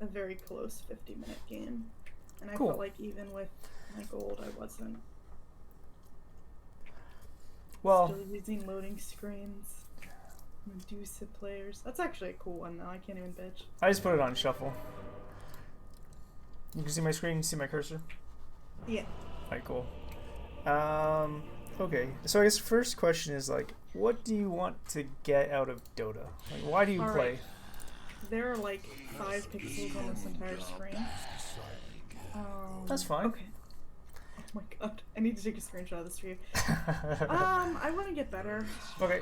a very close 50-minute game. And I Cool. felt like even with my gold, I wasn't Well, still using loading screens. Medusa players. That's actually a cool one, though. I can't even bitch. I just put it on shuffle. You can see my screen, you see my cursor? Yeah. Alright, cool. Okay, so I guess first question is like, what do you want to get out of Dota? Like, why do you All right. play? There are like 5 pixels on this entire screen. That's fine. Okay. Oh my god. I need to take a screenshot of this for you. I want to get better. Okay.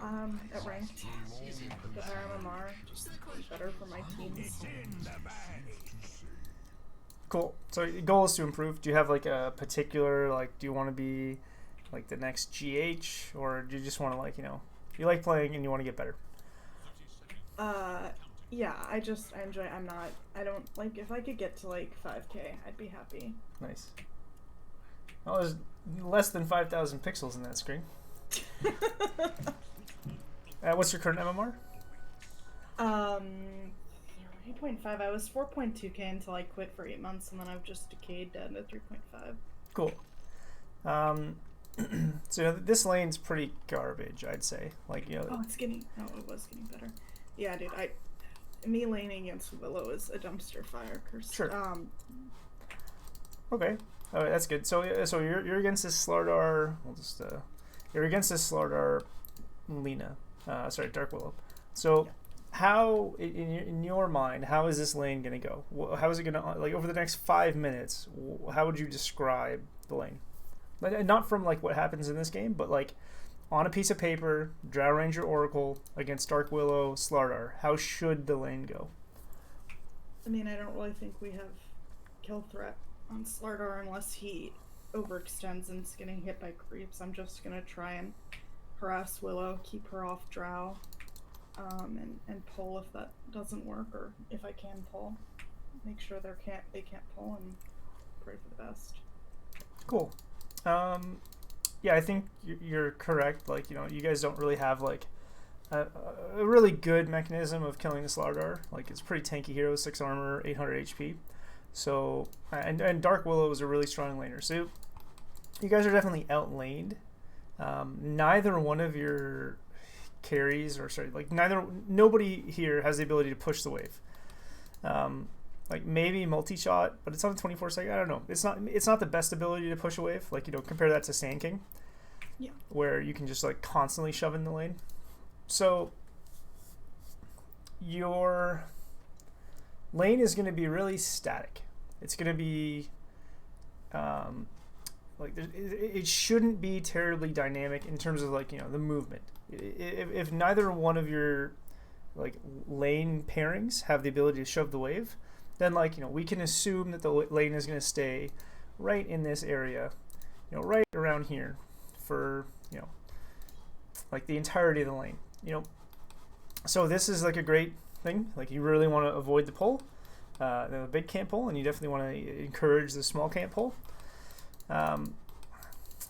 At ranked. Get higher MMR. Just be better for my teams. Cool. So your goal is to improve. Do you have like a particular like? Do you want to be like the next GH, or do you just want to like you like playing and you want to get better? Yeah. I enjoy. I don't like. If I could get to like 5K, I'd be happy. Nice. Well, there's less than 5,000 pixels in that screen. What's your current MMR? 3.5. I was 4.2K until I quit for 8 months, and then I've just decayed down to 3.5. Cool. So this lane's pretty garbage, I'd say. Like Oh, it's getting. No, it was getting better. Yeah, dude. Me laning against Willow is a dumpster fire. Sure. Okay. All right, that's good. So you're against this Slardar. We'll just you're against this Slardar Lena. Sorry, Dark Willow. So. Yeah. How, in your mind, how is this lane gonna go? How is it gonna, like, over the next 5 minutes? How would you describe the lane? Like, not from like what happens in this game, but like on a piece of paper, Drow Ranger Oracle against Dark Willow Slardar. How should the lane go? I mean, I don't really think we have kill threat on Slardar unless he overextends and is getting hit by creeps. I'm just gonna try and harass Willow, keep her off Drow. And pull if that doesn't work, or if I can pull, make sure they can't pull, and pray for the best. Cool. Yeah, I think you're correct. Like, you guys don't really have like a really good mechanism of killing the Slardar. Like, it's pretty tanky hero, 6 armor, 800 HP. So, and Dark Willow is a really strong laner. So, you guys are definitely outlaned. Neither one of your carries, or sorry, like nobody here has the ability to push the wave. Like maybe multi-shot, but it's on 24-second. I don't know. It's not the best ability to push a wave. Like, compare that to Sand King, yeah, where you can just like constantly shove in the lane. So your lane is going to be really static. It's going to be like it shouldn't be terribly dynamic in terms of like the movement. If neither one of your like lane pairings have the ability to shove the wave, then like we can assume that the lane is going to stay right in this area, right around here for like the entirety of the lane. So this is like a great thing. Like, you really want to avoid the pull, the big camp pull, and you definitely want to encourage the small camp pull.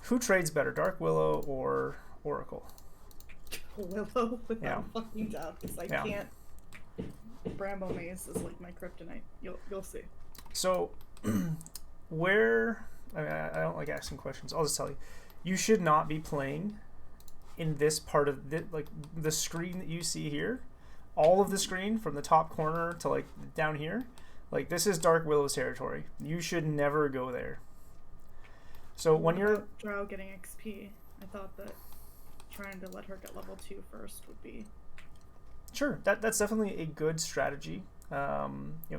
Who trades better, Dark Willow or Oracle? Willow, without fucking doubt, because I can't. Bramble Maze is like my kryptonite. You'll see. So, where I don't like asking questions. I'll just tell you, you should not be playing in this part of the screen that you see here. All of the screen from the top corner to like down here, like this is Dark Willow's territory. You should never go there. So when you're Drow getting XP, I thought that trying to let her get level 2 first would be sure. That's definitely a good strategy.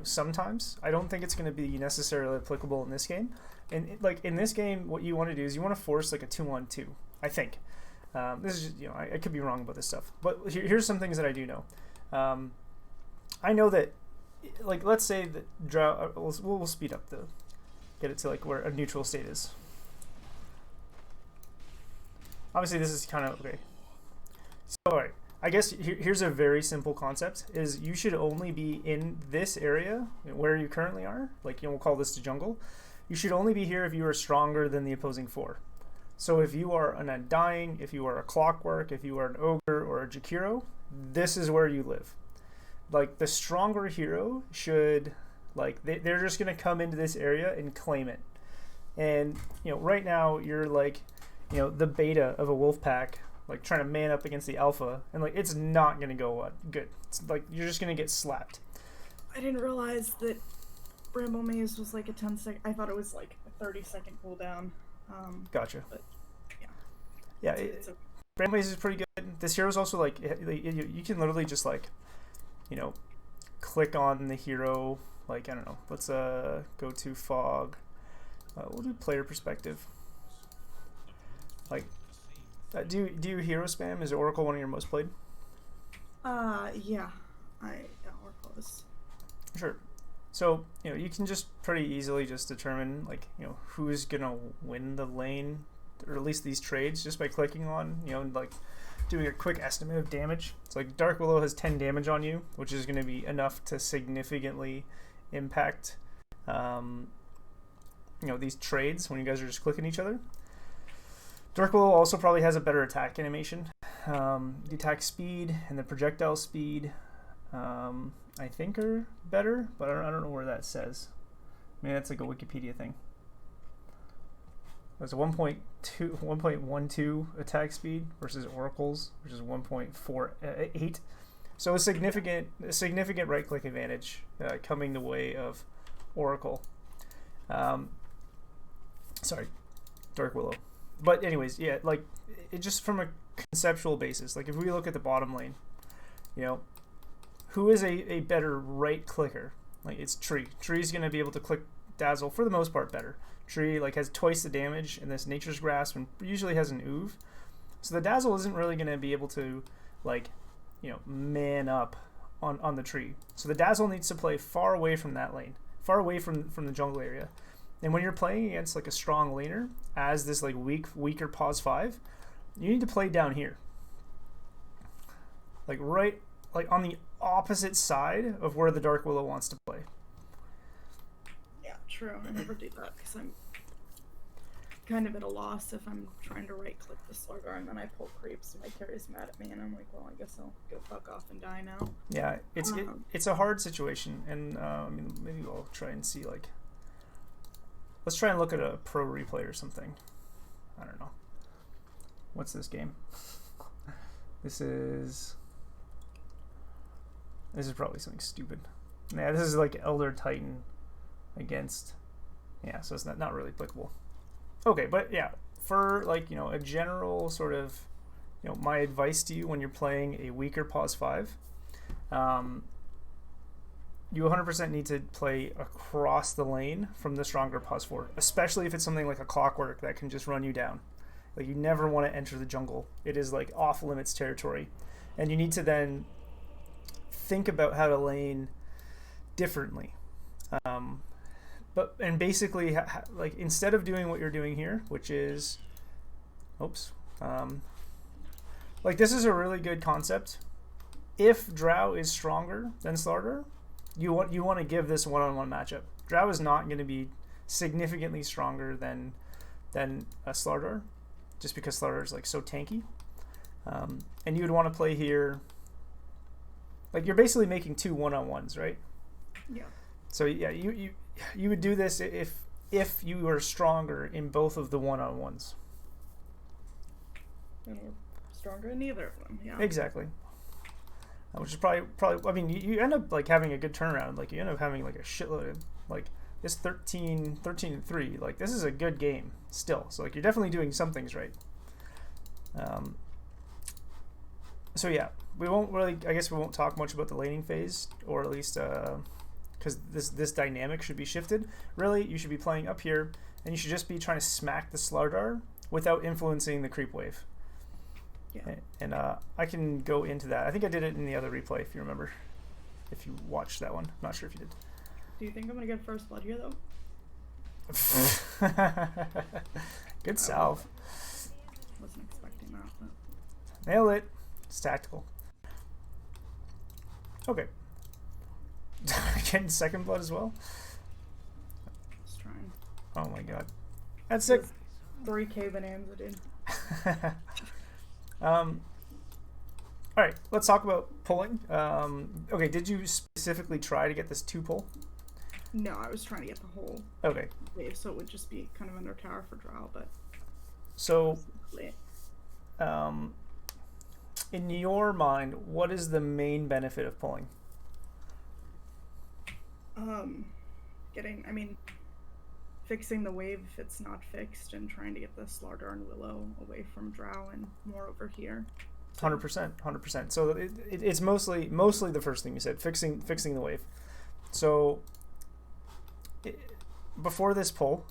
Sometimes I don't think it's going to be necessarily applicable in this game. And like in this game, what you want to do is you want to force like a 2-1-2. I think this is just, I could be wrong about this stuff, but here's some things that I do know. I know that, like, let's say that Drow. We'll speed up get it to like where a neutral state is. Obviously, this is kind of okay. So, all right. I guess here's a very simple concept: is you should only be in this area where you currently are. Like, we'll call this the jungle. You should only be here if you are stronger than the opposing 4. So if you are an Undying, if you are a Clockwork, if you are an Ogre or a Jakiro, this is where you live. Like, the stronger hero should Like they're just gonna come into this area and claim it. And right now you're like, the beta of a wolf pack, like trying to man up against the alpha, and like it's not gonna go good. It's like you're just gonna get slapped. I didn't realize that Bramble Maze was like a 10-second. I thought it was like a 30-second cooldown. Gotcha. But yeah. Yeah. It's okay. Bramble Maze is pretty good. This hero's also like you can literally just like, click on the hero. Like, I don't know. Let's go to fog. We'll do player perspective. Like, do you hero spam? Is Oracle one of your most played? Yeah. Oracle is. Sure. So you can just pretty easily just determine like who's gonna win the lane, or at least these trades, just by clicking on like doing a quick estimate of damage. It's like Dark Willow has 10 damage on you, which is going to be enough to significantly impact these trades when you guys are just clicking each other. Dark Willow also probably has a better attack animation. The attack speed and the projectile speed I think are better, but I don't know where that says. Maybe that's like a Wikipedia thing. There's a 1.12 attack speed versus Oracle's, which is 1.48. So a significant right click advantage coming the way of Oracle. Sorry, Dark Willow. But anyways, yeah, like it just from a conceptual basis. Like if we look at the bottom lane, who is a better right clicker? Like it's Tree. Tree's gonna be able to click Dazzle for the most part better. Tree like has twice the damage in this Nature's Grasp and usually has an Oov. So the Dazzle isn't really going to be able to like, man up on the Tree. So the Dazzle needs to play far away from that lane, far away from the jungle area. And when you're playing against like a strong laner as this like weaker pos 5, you need to play down here. Like right like on the opposite side of where the Dark Willow wants to play. True, I never do that because I'm kind of at a loss if I'm trying to right click the Slugger and then I pull creeps and my carrier's mad at me and I'm like, well, I guess I'll go fuck off and die now. Yeah, it's a hard situation, and maybe I'll try and see like, let's try and look at a pro replay or something. I don't know. What's this game? This is probably something stupid. Yeah, this is like Elder Titan against, yeah, so it's not really applicable. Okay, but yeah, for like a general sort of my advice to you when you're playing a weaker pos 5, you 100% need to play across the lane from the stronger pos 4, especially if it's something like a Clockwork that can just run you down. Like you never want to enter the jungle. It is like off limits territory, and you need to then think about how to lane differently. And basically, like instead of doing what you're doing here, which is, like this is a really good concept. If Drow is stronger than Slardar, you want to give this one-on-one matchup. Drow is not going to be significantly stronger than a Slardar, just because Slardar is like so tanky. And you would want to play here. Like you're basically making two one-on-ones, right? Yeah. So yeah, you would do this if you were stronger in both of the one-on-ones. And we're stronger in neither of them. Yeah. Exactly. Which is probably. I mean, you end up like having a good turnaround. Like you end up having like a shitload of like this 13-3. Like this is a good game still. So like you're definitely doing some things right. So yeah, we won't really. I guess we won't talk much about the laning phase, or at least because this dynamic should be shifted. Really, you should be playing up here, and you should just be trying to smack the Slardar without influencing the creep wave. Yeah. And I can go into that. I think I did it in the other replay, if you remember. If you watched that one. I'm not sure if you did. Do you think I'm going to get first blood here, though? Good salve. Wasn't expecting that. But... Nail it. It's tactical. Okay. Getting second blood as well? Just trying. Oh my god. That's sick. 3k bonanza, dude. All right, let's talk about pulling. Okay, did you specifically try to get this 2 pull? No, I was trying to get the whole Okay. wave, so it would just be kind of under tower for drow, but So, late. in your mind, what is the main benefit of pulling? I mean, fixing the wave if it's not fixed, and trying to get the Slardar and Willow away from drow and more over here. 100%, 100%. So it's mostly the first thing you said, fixing the wave. So before this pull,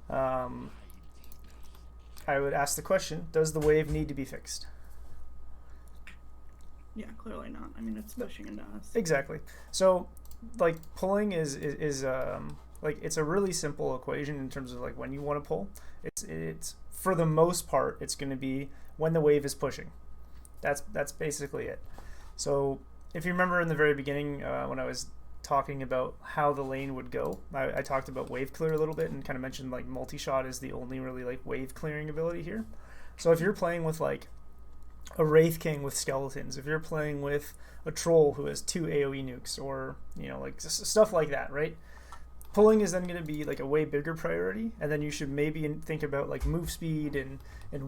I would ask the question: does the wave need to be fixed? Yeah, clearly not. I mean, it's pushing into us. Exactly. So, like, pulling is like, it's a really simple equation in terms of like when you want to pull. It's for the most part, it's going to be when the wave is pushing. That's basically it. So if you remember in the very beginning when I was talking about how the lane would go, I talked about wave clear a little bit and kind of mentioned like multi-shot is the only really like wave clearing ability here. So if you're playing with like a Wraith King with skeletons, if you're playing with a troll who has 2 AoE nukes, or like stuff like that, right? Pulling is then going to be like a way bigger priority, and then you should maybe think about like move speed and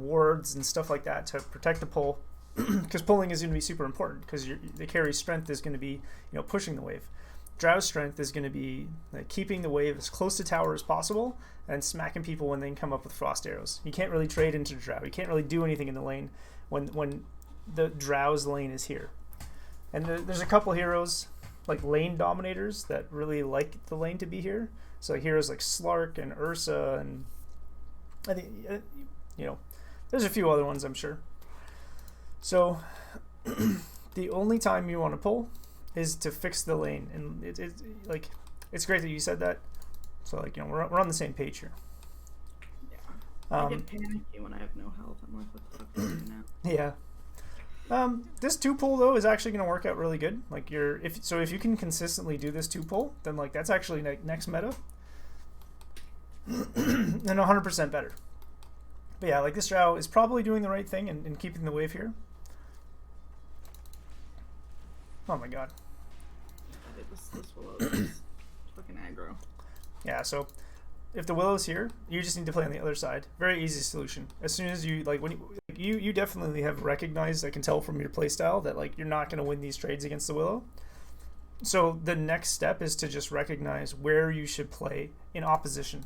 wards and stuff like that to protect the pull, because pulling is going to be super important because the carry strength is going to be pushing the wave. Drow's strength is going to be like keeping the wave as close to tower as possible and smacking people when they can come up with frost arrows. You can't really trade into Drow. You can't really do anything in the lane when the Drow's lane is here. And there's a couple heroes like lane dominators that really like the lane to be here. So heroes like Slark and Ursa, and I think there's a few other ones I'm sure. So the only time you want to pull is to fix the lane, and it's great that you said that. So like we're on the same page here. Yeah. I get panicky when I have no health. I'm like, what the fuck do I do now? Yeah. This 2-pull though is actually going to work out really good. Like if you can consistently do this 2-pull, then like that's actually next meta, and 100% better. But yeah, like this Drow is probably doing the right thing in keeping the wave here. Oh my god. This Willow is fucking aggro. Yeah, so if the Willow's here, you just need to play on the other side. Very easy solution. As soon as you when you definitely have recognized, I can tell from your playstyle that like you're not going to win these trades against the Willow. So the next step is to just recognize where you should play in opposition.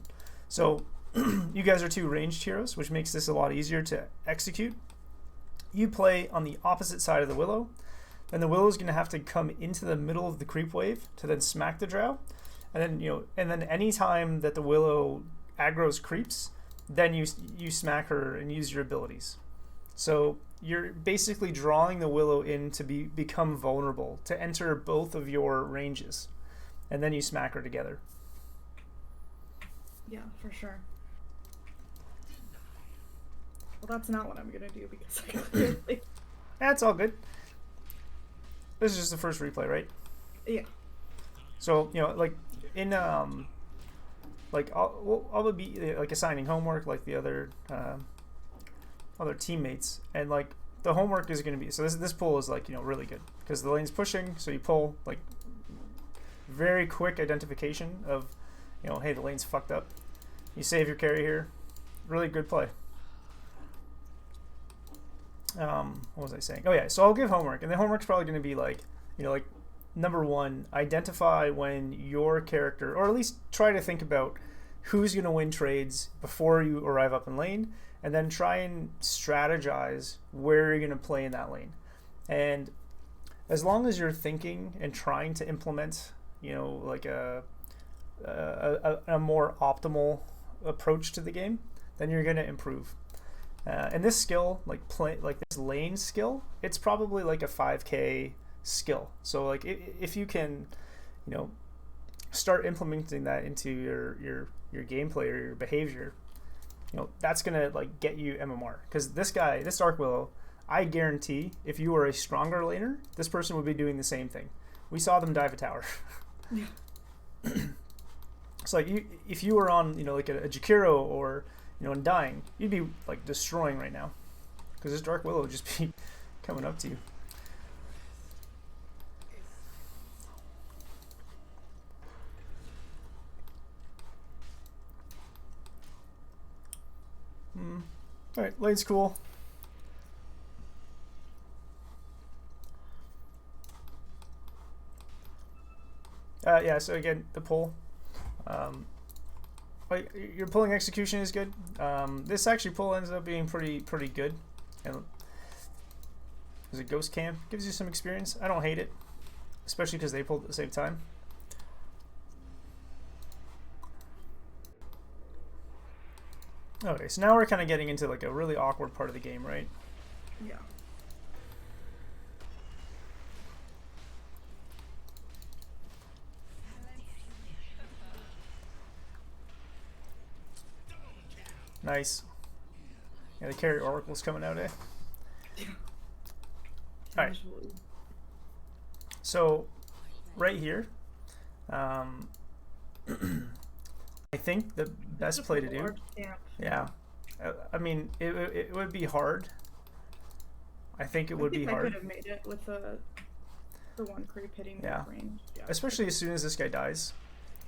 So you guys are 2 ranged heroes, which makes this a lot easier to execute. You play on the opposite side of the Willow, then the Willow is going to have to come into the middle of the creep wave to then smack the Drow. And then any time that the Willow aggro's creeps, then you smack her and use your abilities. So you're basically drawing the Willow in to become vulnerable, to enter both of your ranges, and then you smack her together. Yeah, for sure. Well, that's not what I'm gonna do because I clearly. That's all good. This is just the first replay, right? Yeah. So like in like I'll be like assigning homework like the other teammates, and like the homework is going to be, so this pull is like really good because the lane's pushing, so you pull like very quick identification of hey, the lane's fucked up, you save your carry here, really good play. What was I saying? Oh yeah, so I'll give homework, and the homework's probably going to be like like number 1, identify when your character, or at least try to think about who's going to win trades before you arrive up in lane, and then try and strategize where you're going to play in that lane. And as long as you're thinking and trying to implement like a more optimal approach to the game, then you're going to improve. And this skill, like this lane skill, it's probably like a 5k skill. So like if you can start implementing that into your gameplay or your behavior, that's gonna like get you MMR. Because this Dark Willow, I guarantee if you were a stronger laner, this person would be doing the same thing. We saw them dive a tower. Yeah. So like if you were on like a Jakiro or and dying, you'd be like destroying right now, because this Dark Willow would just be coming up to you. Alright, lane's cool. Yeah, so again, the pull. Your pulling execution is good. This actually pull ends up being pretty good. And there's a ghost camp. Gives you some experience. I don't hate it, especially because they pulled at the same time. Okay, so now we're kind of getting into like a really awkward part of the game, right? Yeah. Nice. Yeah, the carry oracle's coming out, eh? Yeah. Alright. So, right here, I think the best play to do. Yeah. I mean, it would be hard. I think it would be hard. I could have made it with the one creep hitting range. Yeah. Especially as soon as this guy dies.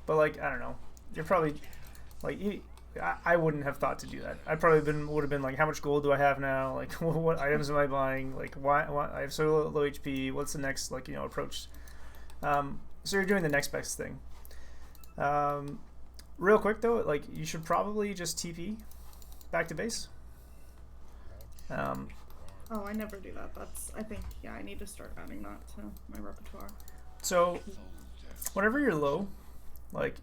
But like, I don't know. You're probably like I wouldn't have thought to do that. I probably would have been like, how much gold do I have now? Like, what items am I buying? Like, why I have so low HP. What's the next approach? So you're doing the next best thing. Real quick though, like you should probably just TP back to base. Oh, I never do that. I think I need to start adding that to my repertoire. So whenever you're low, like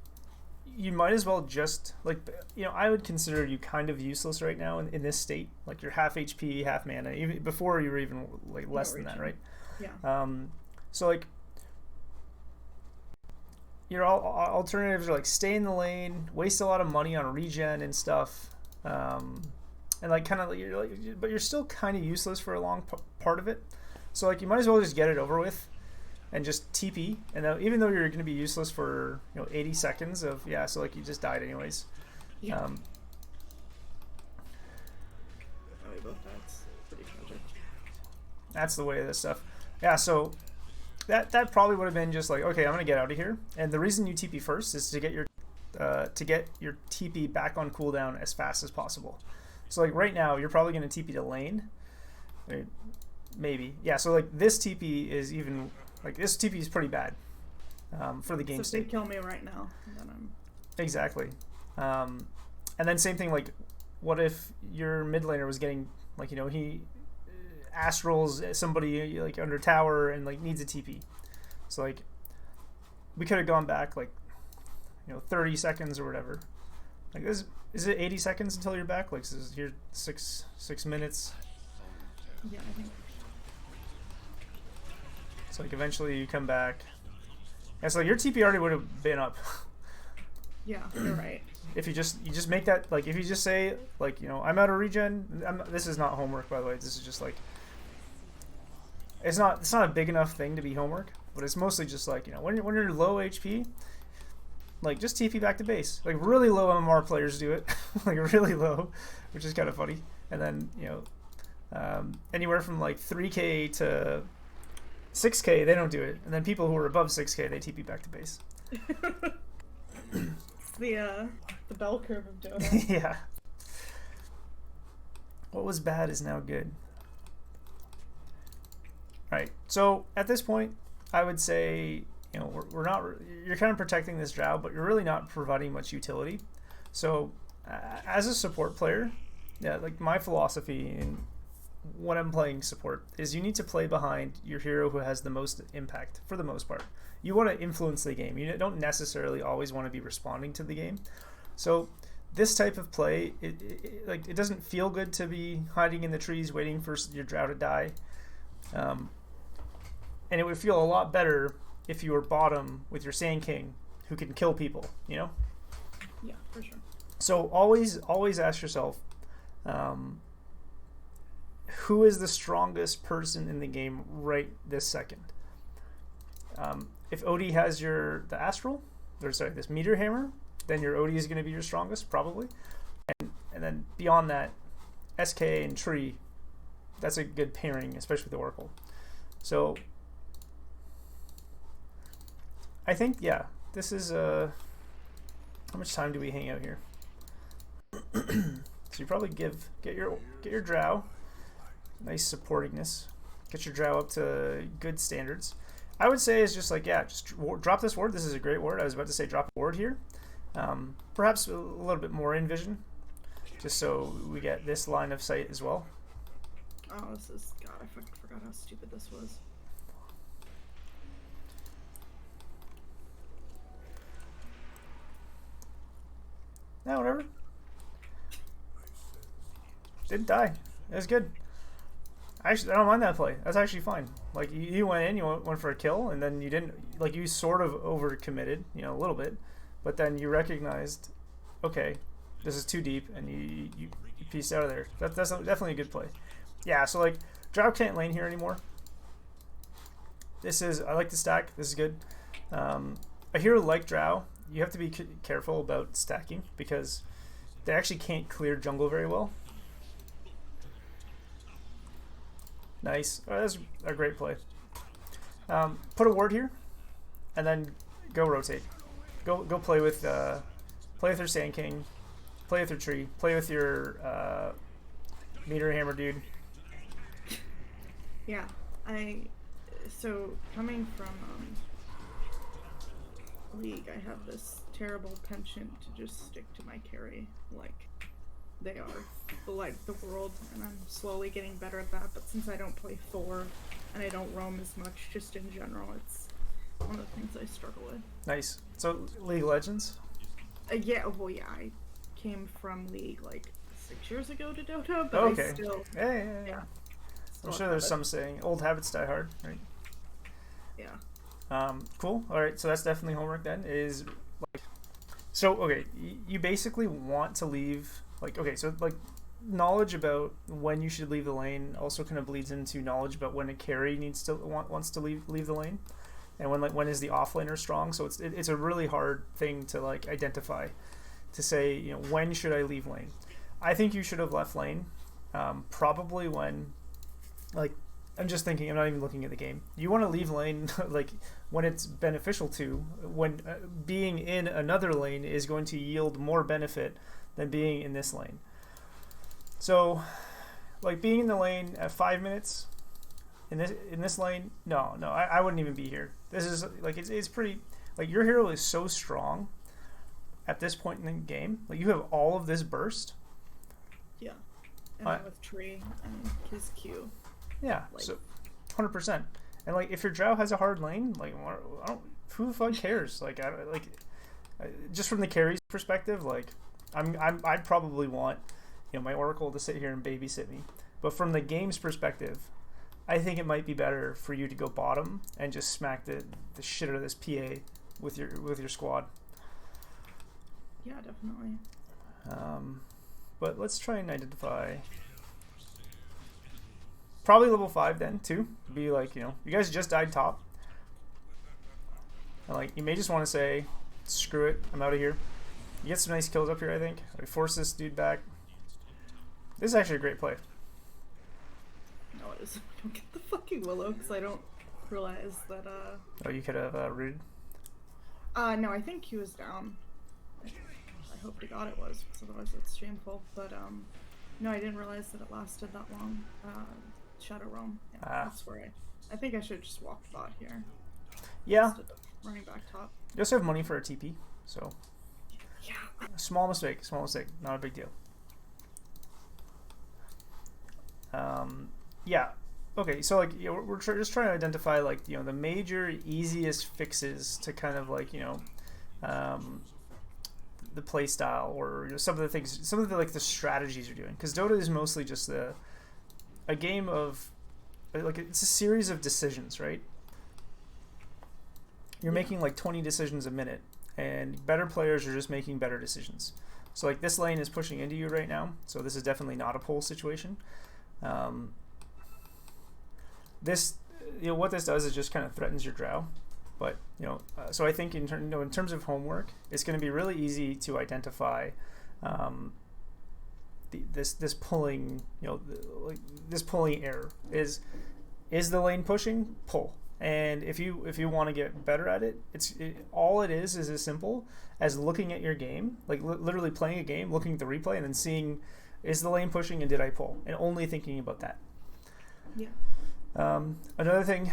you might as well just I would consider you kind of useless right now in this state. Like you're half HP, half mana, even before you were even like less than that, right? Yeah. So like your alternatives are like stay in the lane, waste a lot of money on regen and stuff, and like kind of but you're still kind of useless for a long part of it. So like you might as well just get it over with and just TP, and even though you're going to be useless for 80 seconds of so like you just died anyways. Yeah. Pretty tragic. That's the way of this stuff. Yeah, so that probably would have been just like, okay, I'm gonna get out of here, and the reason you TP first is to get your TP back on cooldown as fast as possible. So like right now you're probably gonna TP to lane, maybe. Yeah, so like this TP is even like this TP is pretty bad for the game so state. If they kill me right now, then I'm exactly. And then same thing, like what if your mid laner was getting like he astrals somebody like under tower and like needs a TP. So like we could have gone back like 30 seconds or whatever. Like this is it 80 seconds until you're back? Like this is here 6 minutes. Yeah, I think. So like eventually you come back. Yeah, so like your TP already would have been up. Yeah, you're right. If you just make that, like if you just say like I'm out of regen. This is not homework, by the way. This is just like it's not a big enough thing to be homework, but it's mostly just like when you're low HP, like just TP back to base. Like really low MMR players do it, like really low, which is kind of funny. And then anywhere from like 3K to 6K, they don't do it. And then people who are above 6K, they TP back to base. It's the bell curve of Dota. Yeah. What was bad is now good. Alright, so at this point, I would say, we're not, you're kind of protecting this drow, but you're really not providing much utility. So, as a support player, like my philosophy in when I'm playing support is you need to play behind your hero who has the most impact for the most part. You want to influence the game. You don't necessarily always want to be responding to the game. So this type of play, it doesn't feel good to be hiding in the trees waiting for your drow to die. And it would feel a lot better if you were bottom with your Sand King who can kill people, Yeah, for sure. So always ask yourself, who is the strongest person in the game right this second? If Odie has the Astral, this Meteor Hammer, then your Odie is going to be your strongest, probably. And then beyond that, SK and Tree, that's a good pairing, especially with the Oracle. So I think, this is how much time do we hang out here? So you probably get your drow, nice supportingness, get your drow up to good standards. I would say is just like, yeah, just drop this ward. This is a great ward. I was about to say drop a ward here. Perhaps a little bit more in vision, just so we get this line of sight as well. Oh, this is, God, I forgot how stupid this was. No, whatever. Didn't die. It was good. Actually, I don't mind that play. That's actually fine. Like, you went in, you went for a kill, and then you didn't, like, you sort of overcommitted, you know, a little bit, but then you recognized, okay, this is too deep, and you pieced out of there. That's definitely a good play. Yeah, so, like, drow can't lane here anymore. I like the stack. This is good. A hero like drow, you have to be careful about stacking, because they actually can't clear jungle very well. Nice. Oh, that's a great play. Put a ward here, and then go rotate. Go play with your Sand King, play with your tree, play with your meter hammer dude. Yeah, so coming from League, I have this terrible penchant to just stick to my carry, like they are the light of the world, and I'm slowly getting better at that. But since I don't play Thor and I don't roam as much, just in general, it's one of the things I struggle with. Nice. So League of Legends? Yeah, well, yeah, I came from League like 6 years ago to Dota, but okay. I still yeah. I'm sure there's some saying, old habits die hard, right? Yeah. Cool. All right, so that's definitely homework then. Is like, so okay, you basically want to leave, like, okay, so like knowledge about when you should leave the lane also kind of bleeds into knowledge about when a carry wants to leave the lane, and when is the offlaner strong. So it's a really hard thing to like identify, to say, you know, when should I leave lane. I think you should have left lane probably when, like, I'm just thinking, I'm not even looking at the game. You want to leave lane like when it's beneficial to, when being in another lane is going to yield more benefit than being in this lane. So, like, being in the lane at 5 minutes in this lane, no, I wouldn't even be here. This is like, it's pretty, like, your hero is so strong at this point in the game. Like, you have all of this burst. Yeah, and with tree and his Q. Yeah, like, so 100%. And like, if your drow has a hard lane, like, who the fuck cares? Like, just from the carries perspective, like, I'd probably want, you know, my Oracle to sit here and babysit me. But from the game's perspective, I think it might be better for you to go bottom and just smack the shit out of this PA with your squad. Yeah, definitely. But let's try and identify. Probably level 5 then, too. Be like, you know, you guys just died top. And like, you may just want to say, screw it, I'm out of here. You get some nice kills up here, I think. We force this dude back. This is actually a great play. No, it is. I don't get the fucking Willow, because I don't realize that, Oh, you could have rooted? No, I think he was down. I hope to God it was, because otherwise it's shameful. But, no, I didn't realize that it lasted that long. Shadow Realm. Yeah, that's where I think I should just walk bot here. Yeah. Instead of running back top. You also have money for a TP, so. Yeah. Small mistake, not a big deal. Yeah. Okay, so like, you know, we're just trying to identify, like, you know, the major easiest fixes to kind of like, you know, the play style, or, you know, some of the like the strategies you're doing, because Dota is mostly just a game of, like, it's a series of decisions, right? You're making like 20 decisions a minute, and better players are just making better decisions. So like, this lane is pushing into you right now, so this is definitely not a pull situation. This, you know, what this does is just kind of threatens your drow. But, you know, so I think in terms of homework, it's going to be really easy to identify this pulling, you know, this pulling error. Is the lane pushing? Pull. And if you want to get better at it, all it is as simple as looking at your game, like literally playing a game, looking at the replay, and then seeing Is the lane pushing and did I pull? And only thinking about that. Yeah. Another thing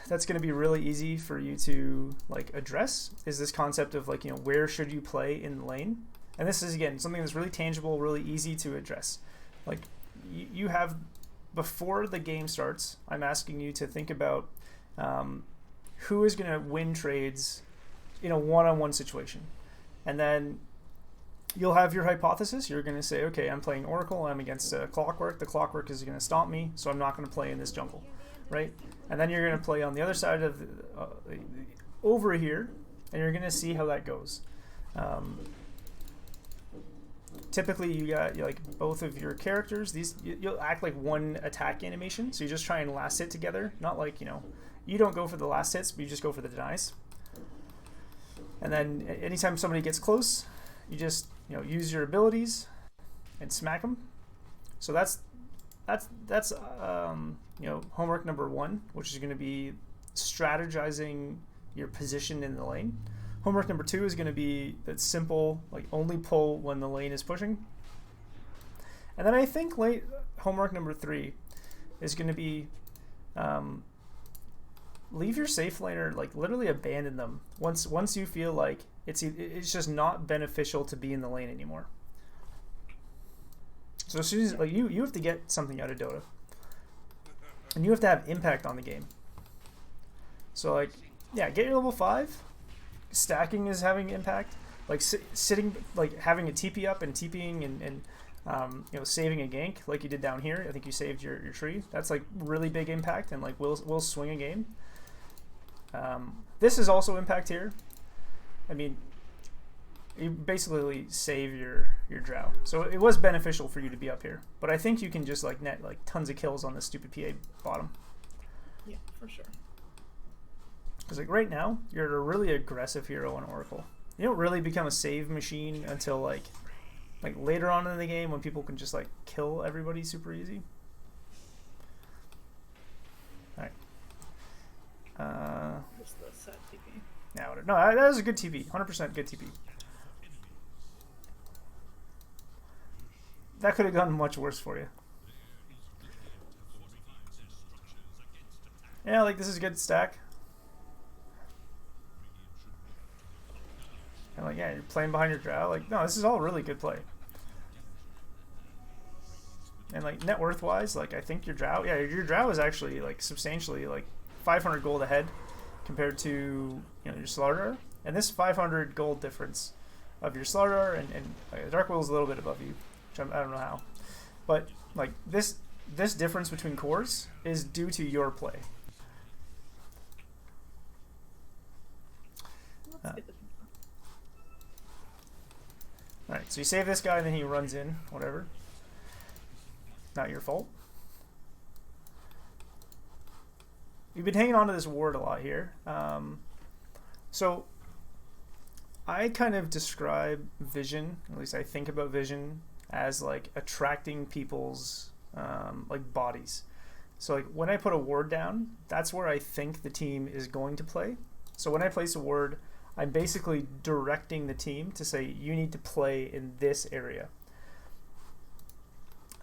that's going to be really easy for you to like address is this concept of like, where should you play in the lane? And this is, again, something that's really tangible, really easy to address. Like you have, before the game starts, I'm asking you to think about who is going to win trades in a one-on-one situation. And then you'll have your hypothesis. You're going to say, okay, I'm playing Oracle. I'm against Clockwork. The Clockwork is going to stomp me, so I'm not going to play in this jungle, right? And then you're going to play on the other side of over here, and you're going to see how that goes. Typically, you got like both of your characters. You'll act like one attack animation, so you just try and last hit together. Not like, you don't go for the last hits, but you just go for the denies. And then anytime somebody gets close, you just use your abilities and smack them. So that's homework number 1, which is going to be strategizing your position in the lane. Homework number 2 is going to be that simple, like only pull when the lane is pushing. And then I think homework number 3 is going to be leave your safe laner, like literally abandon them once you feel like it's just not beneficial to be in the lane anymore. So as soon as like you have to get something out of Dota, and you have to have impact on the game. So like, yeah, get your level 5. Stacking is having impact. Like sitting, like having a TP up and TPing and saving a gank like you did down here. I think you saved your tree. That's like really big impact and like will swing a game. This is also impact here. I mean, you basically save your drow. So it was beneficial for you to be up here. But I think you can just like net like tons of kills on this stupid PA bottom. Yeah, for sure. Because like right now, you're a really aggressive hero on Oracle. You don't really become a save machine until like later on in the game when people can just like kill everybody super easy. Alright. Just the set TP. No, that was a good TP. 100% good TP. That could have gone much worse for you. Yeah, like this is a good stack. And like, yeah, you're playing behind your drow. Like, no, this is all really good play. And like net worth wise, like I think your drow is actually like substantially like 500 gold ahead compared to your Slardar. And this 500 gold difference of your Slardar and Dark Will is a little bit above you, which I don't know how, but like this difference between cores is due to your play. Alright, so you save this guy and then he runs in, whatever. Not your fault. You've been hanging on to this ward a lot here. So I kind of describe vision, at least I think about vision, as like attracting people's like bodies. So like when I put a ward down, that's where I think the team is going to play. So when I place a ward, I'm basically directing the team to say, you need to play in this area.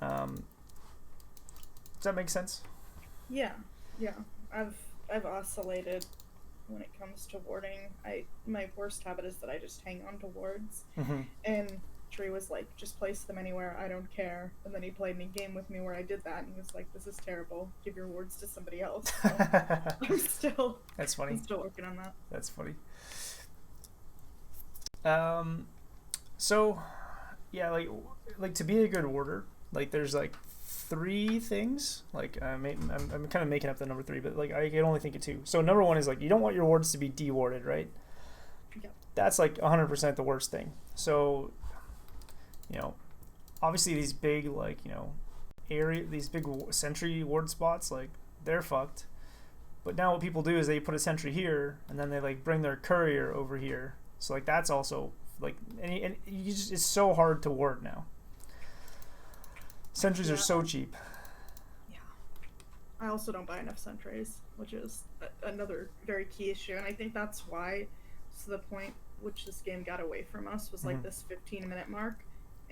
Does that make sense? Yeah. I've oscillated when it comes to warding. My worst habit is that I just hang on to wards. Mm-hmm. And Tree was like, just place them anywhere, I don't care. And then he played a game with me where I did that, and he was like, this is terrible. Give your wards to somebody else. So That's funny. I'm still working on that. That's funny. So yeah, like to be a good warder, like there's like 3 things. Like I'm kind of making up the number 3, but like I can only think of 2. So number 1 is like you don't want your wards to be dewarded, right? Yeah. That's like 100% the worst thing. So obviously these big like these big sentry ward spots, like they're fucked. But now what people do is they put a sentry here and then they like bring their courier over here. So like that's also like and you just, it's so hard to ward now. Sentries are so cheap. Yeah. I also don't buy enough sentries, which is another very key issue, and I think that's why, to the point which this game got away from us was like this 15-minute mark,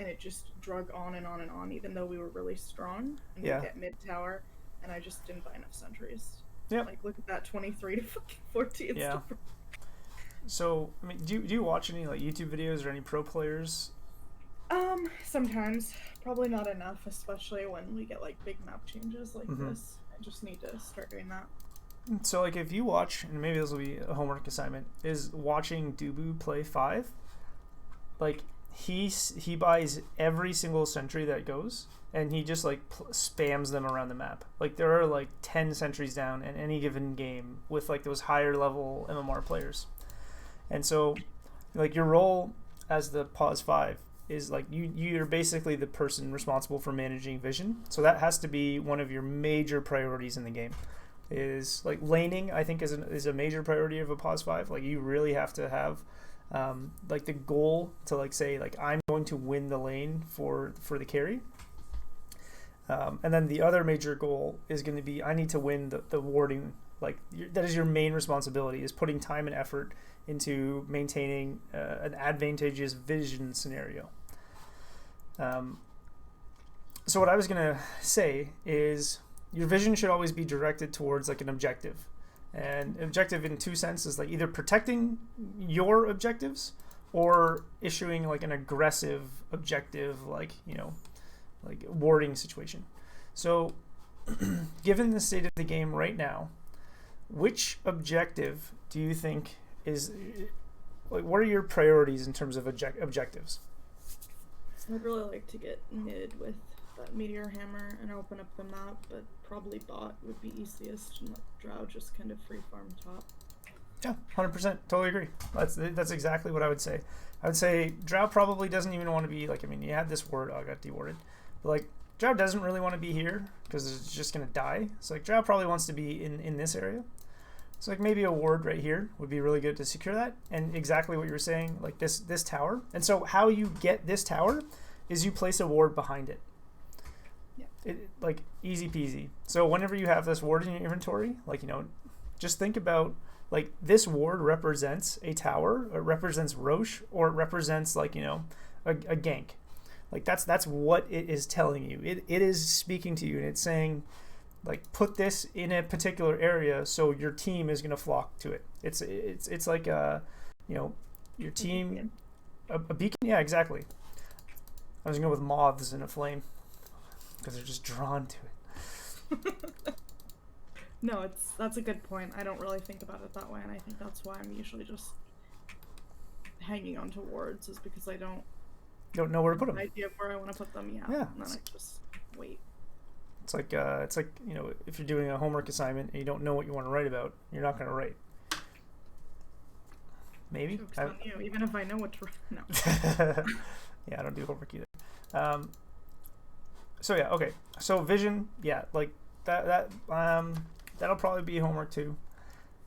and it just drug on and on and on, even though we were really strong. And Yeah. we get mid tower, and I just didn't buy enough sentries. Yep. Like, look at that 23 to fucking 14. Yeah. So, I mean, do you watch any like YouTube videos or any pro players? Sometimes. Probably not enough, especially when we get like big map changes like Mhm. this. I just need to start doing that. So, like, if you watch, and maybe this will be a homework assignment, is watching Dubu play 5. Like, he buys every single sentry that goes, and he just like spams them around the map. Like, there are like 10 sentries down in any given game with like those higher level MMR players. And so, like, your role as the pause 5 is like you're basically the person responsible for managing vision. So that has to be one of your major priorities in the game. Is like laning, I think, is a major priority of a pause 5. Like, you really have to have like the goal to like say like I'm going to win the lane for the carry. And then the other major goal is going to be I need to win the warding. Like, that is your main responsibility, is putting time and effort into maintaining an advantageous vision scenario. So what I was going to say is your vision should always be directed towards like an objective. And objective in two senses, like either protecting your objectives or issuing like an aggressive objective, like, you know, like warding situation. So given the state of the game right now, which objective do you think is, like, what are your priorities in terms of objectives? I'd really like to get mid with that meteor hammer and open up the map, but probably bot would be easiest, and let Drow just kind of free farm top. Yeah, 100%. Totally agree. That's exactly what I would say. I would say Drow probably doesn't even want to be, like, I mean, you had this ward, oh, I got dewarded. But, like, Drow doesn't really want to be here because it's just going to die. So, like, Drow probably wants to be in this area. So, like, maybe a ward right here would be really good to secure that. And exactly what you were saying, like this tower. And so how you get this tower is you place a ward behind it. Yeah. Like, easy peasy. So whenever you have this ward in your inventory, like, you know, just think about, like, this ward represents a tower, or it represents Roche, or it represents, like, you know, a gank. Like, that's what it is telling you. It is speaking to you, and it's saying, like, put this in a particular area so your team is going to flock to it. It's like a, you know, your team, a beacon. Yeah, exactly. I was going to go with moths in a flame because they're just drawn to it. No, that's a good point. I don't really think about it that way, and I think that's why I'm usually just hanging on to wards, is because I don't know where to put them. Idea of where I want to put them. Yeah. And then I just wait. It's like you know, if you're doing a homework assignment and you don't know what you want to write about, you're not going to write. Maybe. Joke's on you, even if I know what to write. No. Yeah, I don't do homework either. So yeah, okay. So vision, yeah, like that'll probably be homework too.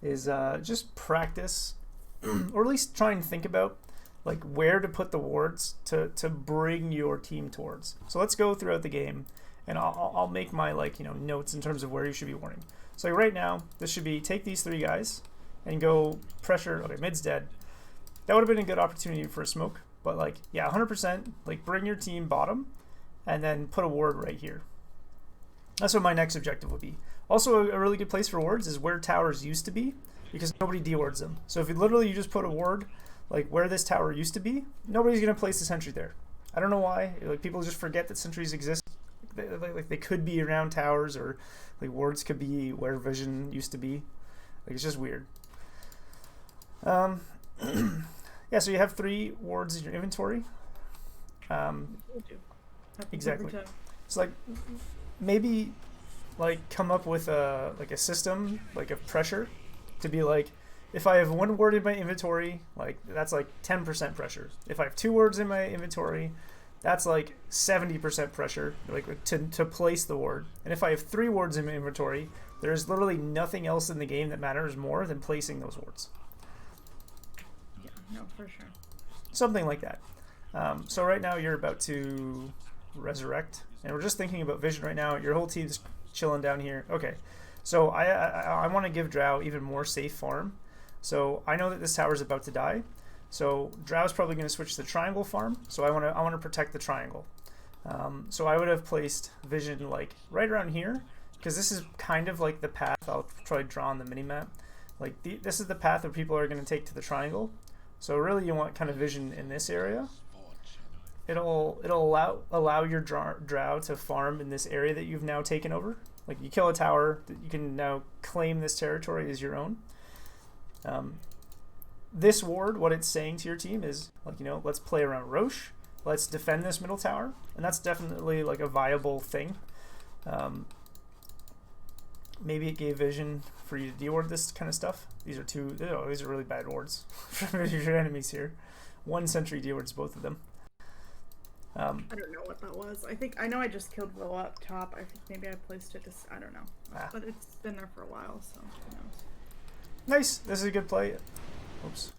Is just practice, or at least try and think about like where to put the wards to bring your team towards. So let's go throughout the game. And I'll make my, like, you know, notes in terms of where you should be warning. So right now, this should be take these 3 guys and go pressure. Okay, mid's dead. That would have been a good opportunity for a smoke. But, like, yeah, 100%. Like, bring your team bottom and then put a ward right here. That's what my next objective would be. Also, a really good place for wards is where towers used to be, because nobody dewards them. So if you just put a ward, like, where this tower used to be, nobody's going to place the sentry there. I don't know why. Like, people just forget that sentries exist. Like, they could be around towers, or like wards could be where vision used to be. Like, it's just weird. Yeah, so you have 3 wards in your inventory. Exactly. So, like, maybe like come up with a system, like, of pressure to be like, if I have 1 ward in my inventory, like, that's like 10% pressure. If I have 2 wards in my inventory, that's like 70% pressure, like, to place the ward. And if I have 3 wards in my inventory, there's literally nothing else in the game that matters more than placing those wards. Yeah, no, for sure. Something like that. So right now you're about to resurrect, and we're just thinking about vision right now. Your whole team's chilling down here. Okay, so I want to give Drow even more safe farm. So I know that this tower's about to die. So Drow's probably going to switch to the triangle farm. So I want to protect the triangle. So I would have placed vision like right around here, because this is kind of like the path I'll try to draw on the mini-map. Like this is the path that people are going to take to the triangle. So really you want kind of vision in this area. It'll allow your drow to farm in this area that you've now taken over. Like you kill a tower, you can now claim this territory as your own. This ward, what it's saying to your team is like, you know, let's play around Roche, let's defend this middle tower, and that's definitely like a viable thing. Maybe it gave vision for you to deward this kind of stuff. These are really bad wards for your enemies here. 1 sentry dewards both of them. I don't know what that was. I know I just killed Willow up top. I think maybe I placed it to, I don't know. But it's been there for a while, so who knows. Nice. This is a good play. Oops.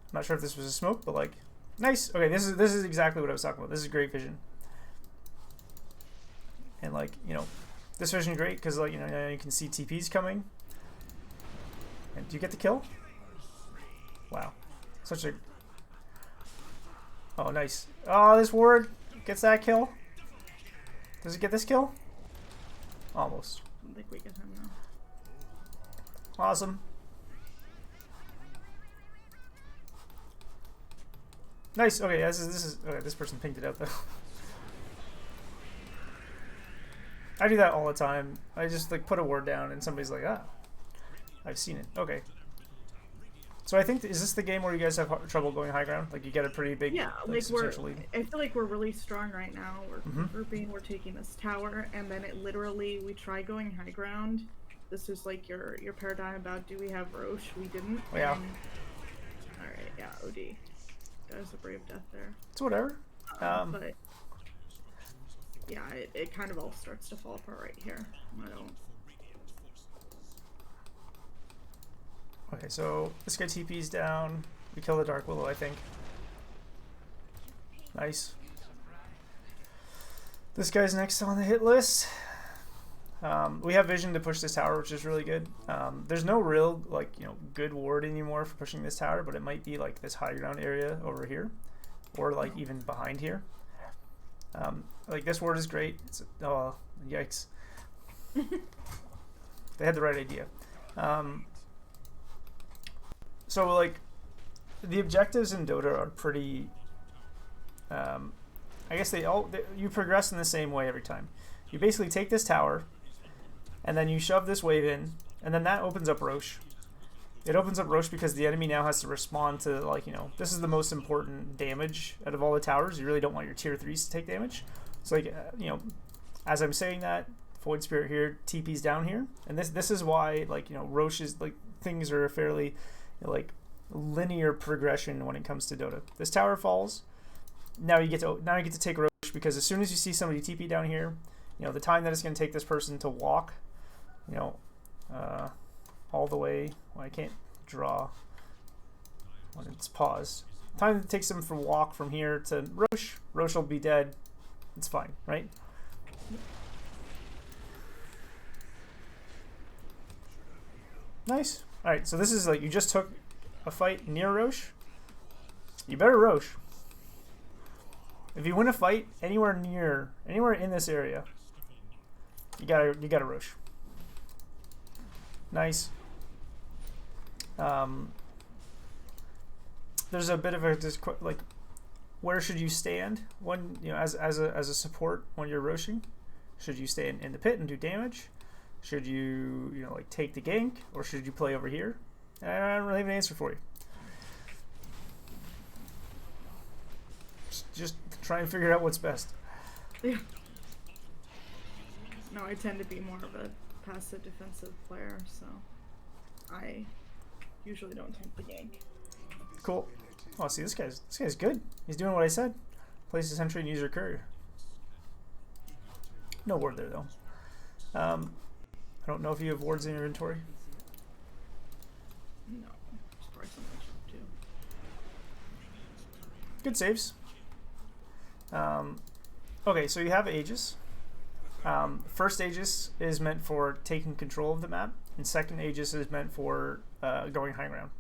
I'm not sure if this was a smoke, but like, nice. Okay, this is exactly what I was talking about. This is great vision. And like, you know, this vision is great because like, you know, you can see TPs coming. And do you get the kill? Wow. Such a... Oh, nice. Oh, this ward gets that kill. Does it get this kill? Almost. I don't think we get him now. Awesome. Nice. Okay, this is okay. This person pinged it out though. I do that all the time. I just like put a word down and somebody's like, ah, I've seen it. Okay. So I think, is this the game where you guys have trouble going high ground? Like you get a pretty big, yeah, like substantial lead? I feel like we're really strong right now. We're grouping, we're taking this tower, and then it literally, we try going high ground. This is like your paradigm about do we have Roche? We didn't. Oh, yeah. Alright, yeah, OD. That was a brave death there. It's whatever. But yeah, it kind of all starts to fall apart right here. I don't. Okay, so this guy TP's down. We kill the Dark Willow, I think. Nice. This guy's next on the hit list. We have vision to push this tower, which is really good. There's no real, like, you know, good ward anymore for pushing this tower, but it might be like this high ground area over here, or like even behind here. Like this ward is great. It's, oh, yikes! They had the right idea. So like, the objectives in Dota are pretty. I guess you progress in the same way every time. You basically take this tower, and then you shove this wave in, and then that opens up Roche. It opens up Roche because the enemy now has to respond to, like, you know, this is the most important damage out of all the towers. You really don't want your tier 3s to take damage. So like, you know, as I'm saying that, Void Spirit here, TP's down here, and this is why, like, you know, Roche is, like, things are a fairly, you know, like, linear progression when it comes to Dota. This tower falls. Now you get to take Roche, because as soon as you see somebody TP down here, you know, the time that it's going to take this person to walk, you know, all the way. Well, I can't draw when it's paused. The time it takes them to walk from here to Roche. Roche will be dead. It's fine, right? Nice. All right, so this is like, you just took a fight near Roche. You better Roche. If you win a fight anywhere in this area, you gotta Roche. Nice. There's a bit of a like, where should you stand when, you know, as a support when you're Roshing? Should you stay in the pit and do damage? Should you know, like, take the gank, or should you play over here? I don't really have an answer for you. Just try and figure out what's best. Yeah. No, I tend to be more of a passive defensive player, so I usually don't take the gank. Cool. Oh, see, this guy's good. He's doing what I said. Place his sentry and use your courier. No ward there though. I don't know if you have wards in your inventory. No, there's probably something I should do. Good saves. Okay, so you have Aegis. First Aegis is meant for taking control of the map, and second Aegis is meant for going high ground.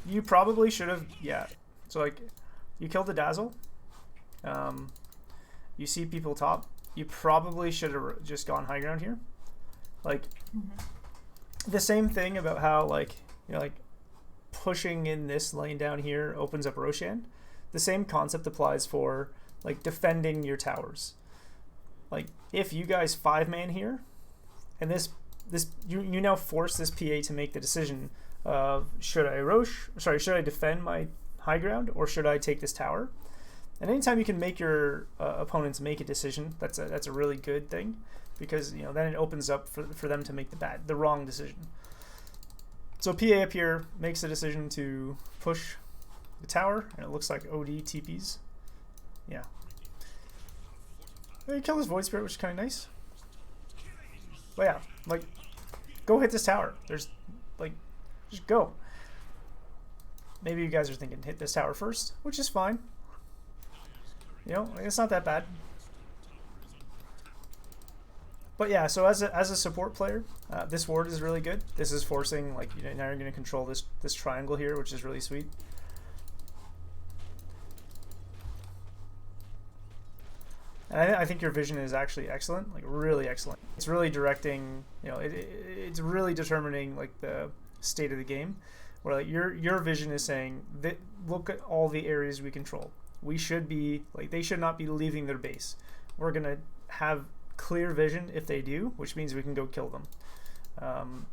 You probably should have, yeah. So like, you killed the Dazzle. You see people top. You probably should have just gone high ground here. Like, the same thing about how like, you know, like pushing in this lane down here opens up Roshan. The same concept applies for like defending your towers. Like if you guys 5-man here, and this you now force this PA to make the decision of should I defend my high ground or should I take this tower? And anytime you can make your opponents make a decision, that's a really good thing, because you know then it opens up for them to make the wrong decision. So PA up here makes the decision to push the tower, and it looks like OD TPs. Yeah. He killed his Void Spirit, which is kind of nice. But yeah, like, go hit this tower. There's, like, just go. Maybe you guys are thinking hit this tower first, which is fine. You know, it's not that bad. But yeah, so as a support player, this ward is really good. This is forcing, like, you know, now you're going to control this triangle here, which is really sweet. And I think your vision is actually excellent, like really excellent. It's really directing, you know, it's really determining like the state of the game, where like your vision is saying that look at all the areas we control. We should be like, they should not be leaving their base. We're gonna have clear vision if they do, which means we can go kill them.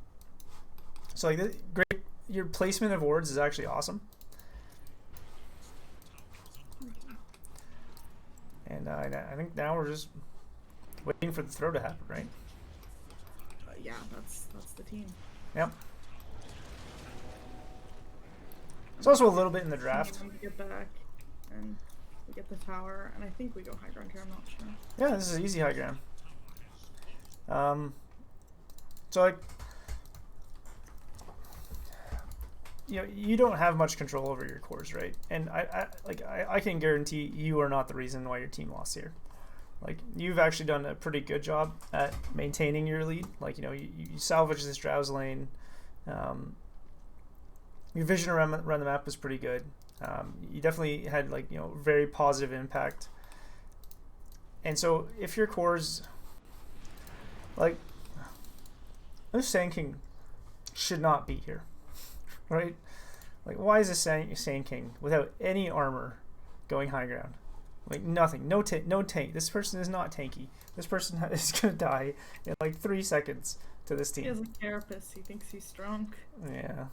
So like great, your placement of wards is actually awesome. And I think now we're just waiting for the throw to happen, right? Yeah, that's the team. Yep. It's also a little bit in the draft. We get back, and we get the tower, and I think we go high ground here. I'm not sure. Yeah, this is easy high ground. So like, you know, you don't have much control over your cores, right? And I can guarantee you are not the reason why your team lost here. Like, you've actually done a pretty good job at maintaining your lead. Like, you know, you salvaged this Drowse lane. Your vision around the map was pretty good. You definitely had, like, you know, very positive impact. And so if your cores, like, this Sand King should not be here. Right? Like, why is this Sand King without any armor going high ground? Like, nothing. No tank. This person is not tanky. This person is going to die in like 3 seconds to this team. He has a carapace. He thinks he's strong. Yeah.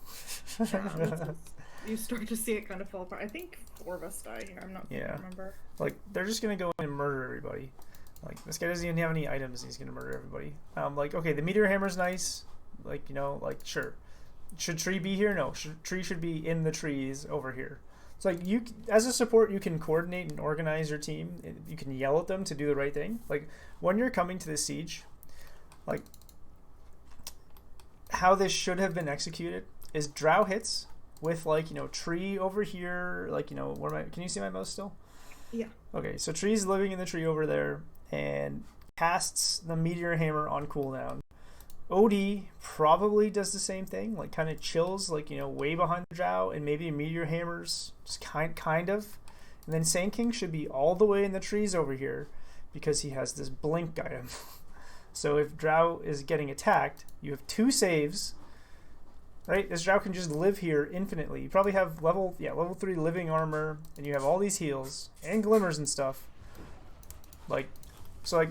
You start to see it kind of fall apart. I think 4 of us die here. I'm not going to remember. Like, they're just going to go in and murder everybody. Like, this guy doesn't even have any items. He's going to murder everybody. Like, okay, the meteor hammer's nice. Like, you know, like, sure. Should tree be here? No. Tree should be in the trees over here. So like, you as a support, you can coordinate and organize your team. You can yell at them to do the right thing. Like, when you're coming to the siege, like, how this should have been executed is drow hits with, like, you know, tree over here. Like, you know, can you see my mouse still? Yeah. Okay, so tree's living in the tree over there and casts the meteor hammer on cooldown. OD probably does the same thing, like kind of chills, like, you know, way behind the drow, and maybe meteor hammers just kind of. And then Sand King should be all the way in the trees over here because he has this blink item. So if drow is getting attacked, you have 2 saves, right? This drow can just live here infinitely. You probably have level 3 living armor, and you have all these heals and glimmers and stuff. Like, so like,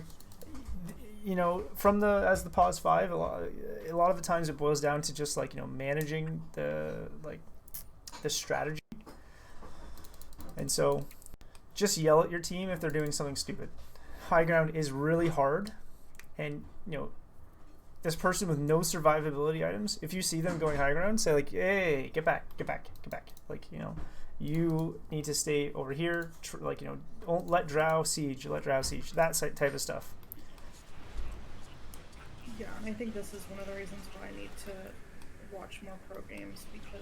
you know, from as the pause 5, a lot of the times it boils down to just, like, you know, managing the strategy. And so just yell at your team if they're doing something stupid. High ground is really hard, and, you know, this person with no survivability items, if you see them going high ground, say like, hey, get back. Like, you know, you need to stay over here. Like, you know, don't let drow siege, that type of stuff. Yeah, and I think this is one of the reasons why I need to watch more pro games, because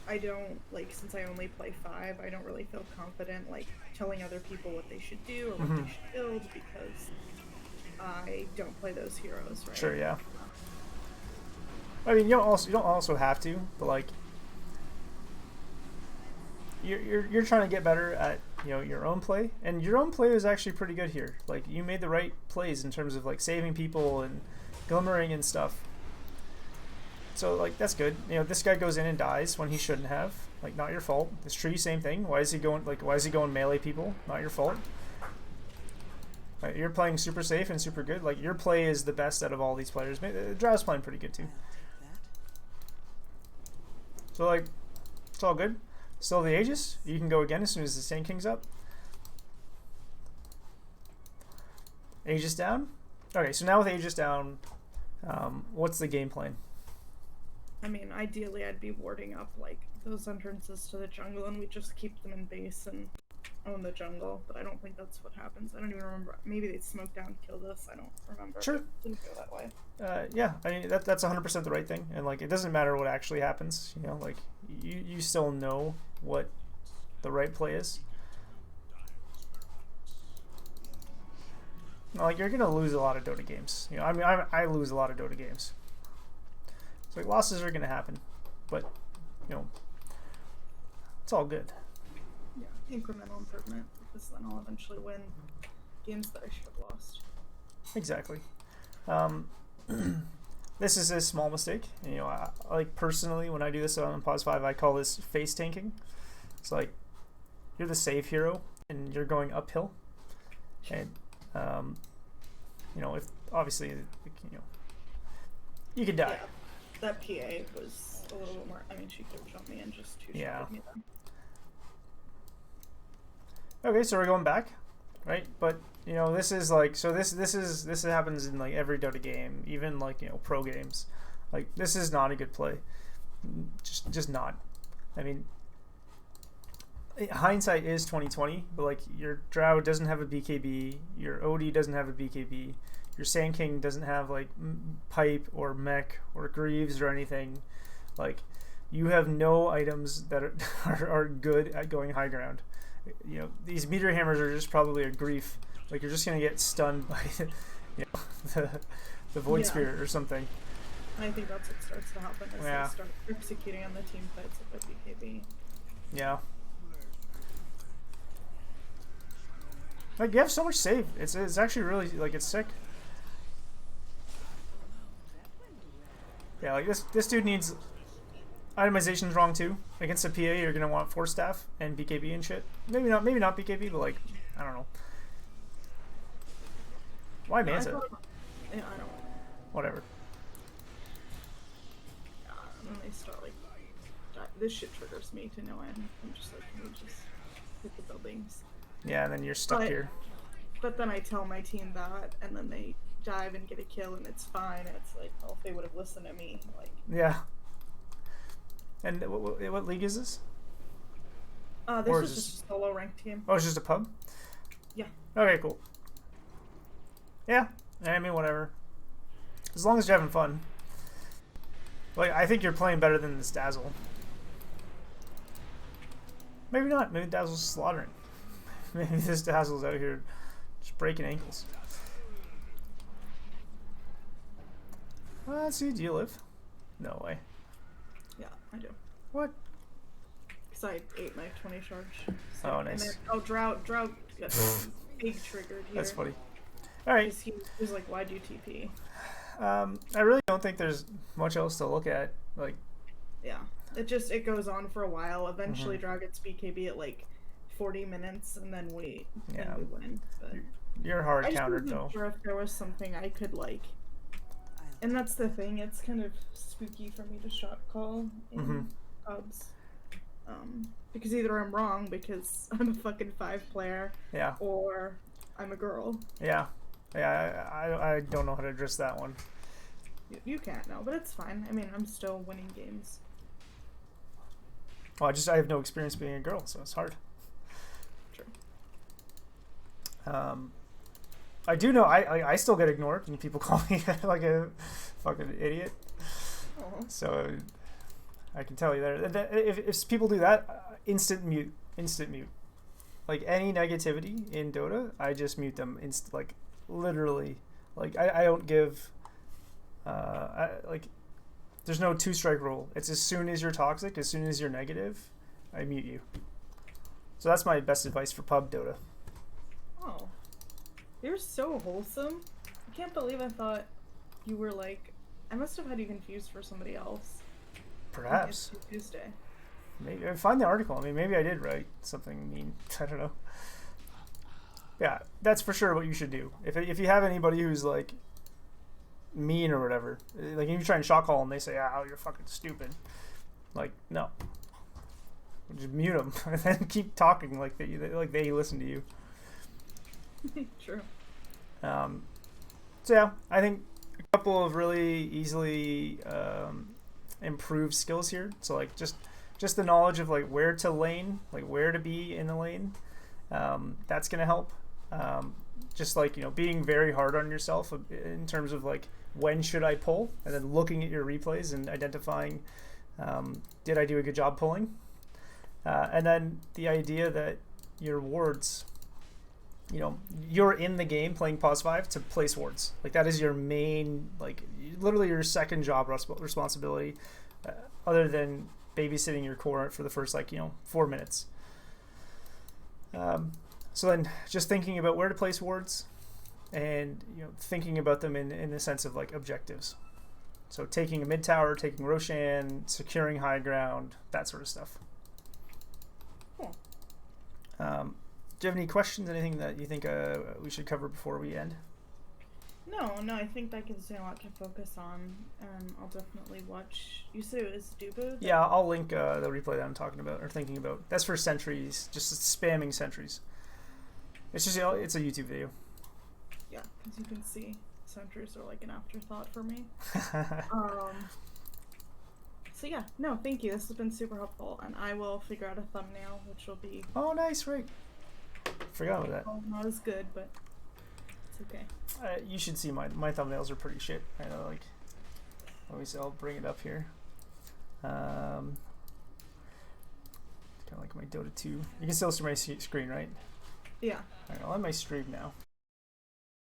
I don't, like, since I only play 5, I don't really feel confident, like, telling other people what they should do or what they should build, because I don't play those heroes, right? Sure, yeah. I mean, you don't also have to, but like you're trying to get better at your own play, and your own play is actually pretty good here. Like you made the right plays in terms of like saving people and glimmering and stuff. So like that's good. This guy goes in and dies when he shouldn't have. Like not your fault. This tree, same thing. Why is he going melee people? Not your fault. Like, you're playing super safe and super good. Like your play is the best out of all these players. Drow's playing pretty good too. So like it's all good. Still the Aegis. You can go again as soon as the Sand King's up. Aegis down. Okay, so now with Aegis down, what's the game plan? I mean, ideally I'd be warding up like those entrances to the jungle, and we just keep them in base and own the jungle, but I don't think that's what happens. I don't even remember. Maybe they smoke down, kill this. I don't remember. Sure. It didn't go that way. Yeah, I mean that's 100% the right thing, and like it doesn't matter what actually happens. Like you still know what the right play is. Like you're gonna lose a lot of Dota games. I mean I lose a lot of Dota games. So like, losses are gonna happen, but it's all good. Yeah, incremental improvement, because then I'll eventually win games that I should have lost. Exactly. This is a small mistake. I like personally when I do this on Pause 5, I call this face tanking. It's like you're the save hero and you're going uphill, and if obviously you could die. Yeah, that PA was a little bit more. I mean, she could have jumped me and just two-shotted me then. Okay, so we're going back, right? But this is like this happens in like every Dota game, even like pro games. Like this is not a good play, just not. I mean, hindsight is 2020, but like your Drow doesn't have a BKB, your OD doesn't have a BKB, your Sand King doesn't have like pipe or mech or greaves or anything. Like you have no items that are good at going high ground. These meteor hammers are just probably a grief. Like you're just gonna get stunned by the void spirit or something. I think that's what starts to happen as they start executing on the team fights with the BKB. Yeah. Like you have so much save. It's actually really like it's sick. Yeah, like this dude needs itemization's wrong too. Against a PA, you're gonna want Force Staff and BKB and shit. Maybe not BKB, but like I don't know. Why Manza? Yeah, I don't know. Whatever. And then they start like this shit triggers me to no end. I'm just like, can we just hit the buildings? Yeah, and then you're stuck here. But then I tell my team that, and then they dive and get a kill, and it's fine. And it's like, well, if they would have listened to me, like. Yeah. And what league is this? This is just a solo ranked team. Oh, it's just a pub? Yeah. Okay, cool. Yeah, I mean, whatever. As long as you're having fun. Like, I think you're playing better than this Dazzle. Maybe not. Maybe Dazzle's slaughtering. Maybe this Dazzle's out here just breaking ankles. Let's see, do you live? No way. Yeah, I do. What? Because I ate my 20 charge. So, oh, nice. Drought got big triggered here. That's funny. Alright. He was like, why'd you TP? I really don't think there's much else to look at. Like, yeah. It goes on for a while. Eventually, Drow gets BKB at like 40 minutes, and then we win. But you're hard countered, though. Sure if there was something I could like. And that's the thing, it's kind of spooky for me to shot call in pubs. Because either I'm wrong because I'm a fucking 5 player, or I'm a girl. Yeah. Yeah, I don't know how to address that one. You can't know, but it's fine. I mean, I'm still winning games. Well, I have no experience being a girl, so it's hard. True. I do know I still get ignored and people call me like a fucking idiot. Aww. So I can tell you that if people do that, instant mute. Like any negativity in Dota, I just mute them literally. Like I don't give there's no two-strike rule. It's as soon as you're toxic, as soon as you're negative, I mute you. So that's my best advice for pub Dota. Oh. You're so wholesome. I can't believe I thought you were like... I must have had you confused for somebody else. Perhaps. Tuesday. Maybe find the article. I mean, maybe I did write something mean. I don't know. Yeah, that's for sure what you should do. If you have anybody who's like mean or whatever, like if you try and shock call and they say, "Oh, you're fucking stupid," like no, just mute them and then keep talking like they listen to you. True. So yeah, I think a couple of really easily improved skills here. So like just the knowledge of like where to lane, like where to be in the lane. That's gonna help. Just like, you know, being very hard on yourself in terms of like when should I pull, and then looking at your replays and identifying did I do a good job pulling, and then the idea that your wards, you know, you're in the game playing pos 5 to place wards. Like that is your main, like literally your second job responsibility, other than babysitting your core for the first, like, you know, 4 minutes. So then just thinking about where to place wards, and, you know, thinking about them in the sense of like objectives. So taking a mid tower, taking Roshan, securing high ground, that sort of stuff. Cool. Do you have any questions? Anything that you think we should cover before we end? No, I think that gives me a lot to focus on. I'll definitely watch. You said it was Dubu? Yeah, I'll link the replay that I'm talking about or thinking about. That's for sentries, just spamming sentries. It's just, you know, it's a YouTube video. Yeah, because you can see sentries are like an afterthought for me. So yeah, no, thank you. This has been super helpful, and I will figure out a thumbnail, which will be... Oh, nice, right. Forgot about that. Well, not as good, but it's okay. You should see my thumbnails are pretty shit. I know, like, let me see, I'll bring it up here. Kind of like my Dota 2. You can still see my screen, right? Yeah. Alright, I'll end my stream now.